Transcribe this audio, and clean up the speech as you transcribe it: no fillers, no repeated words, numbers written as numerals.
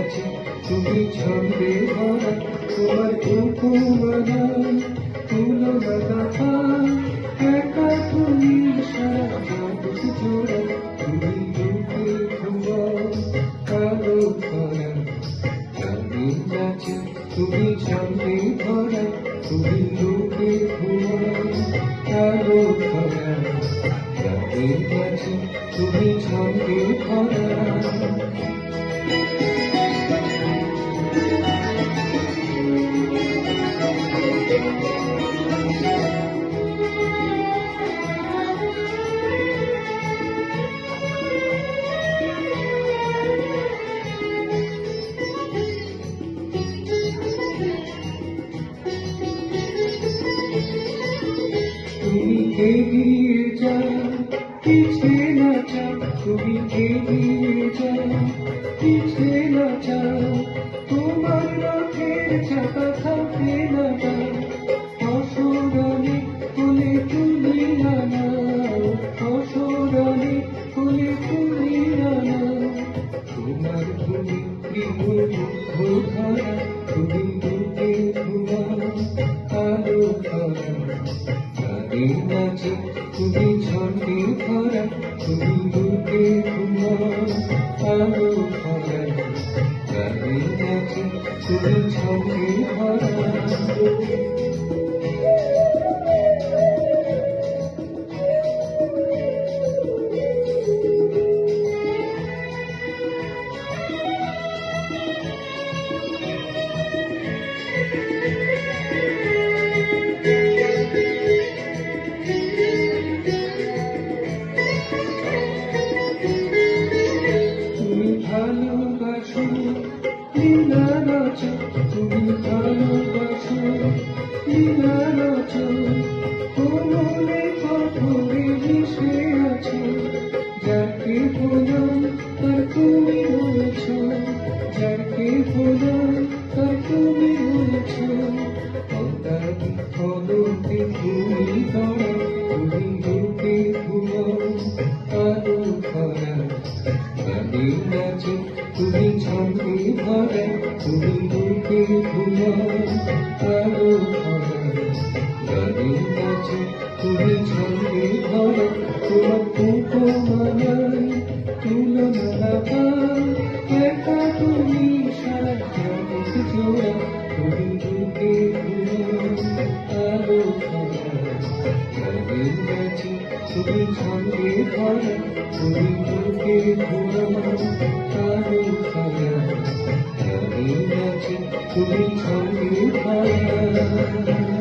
আছে তুমি ছন্দে ভরা তোমার উপমানায় তুলনা একা তুমি সারা জগৎ জোড়া তুমি রূপে ঘুমাও কালো ভরা চাঁদের আছে তুমি ছন্দে ভরা তুমি রূপে ঘুমাও কালো ভরা চাঁদের আছে তুমি ছন্দে ভরা তুমি এগিয়ে যাও পিছিয়ে না যাও তুমি এগিয়ে যাও পিছিয়ে না যাও তোমার রথের চাকা থাকবে না যাও অসরানি কোলে তুলিয়া নাও অসরানি কোলে তুলিয়া নাও তোমার ভূমি প্রিয় ধারা তুমি রূপে ঘুমাও কালো ধরা নাচে তুমি ছন্দে ভরা তুমি রূপে ঘুমাও আলো ভরা গানে নাচে তুমি ছন্দে ভরা ভালোবাসো লীলা রচো তুমি ভালোবাসো লীলা রচো কোমলে কঠোরে মিশে আছো যাকে বলো তার তুমি বলেছ যাকে বলো তার তুমি বলেছ অন্তাদি ফলতে তুমি ধরা তুমি রূপে ঘুমাও আলো ভরা নাচে তুমি ছন্দে ভরা তুমি রূপে ঘুমাও আলো ভরা গানে নাচে তুমি ছন্দে ভরা তোমার উপমানায় তুলনা একা তুমি সারা জগৎ জোড়া তুমি রূপে ঘুমাও আলো ভরা গানে নাচে তুমি ছন্দে ভরা তুমি রূপে ঘুমাও কালো ভরা গানে নাচে তুমি ছন্দে ভরা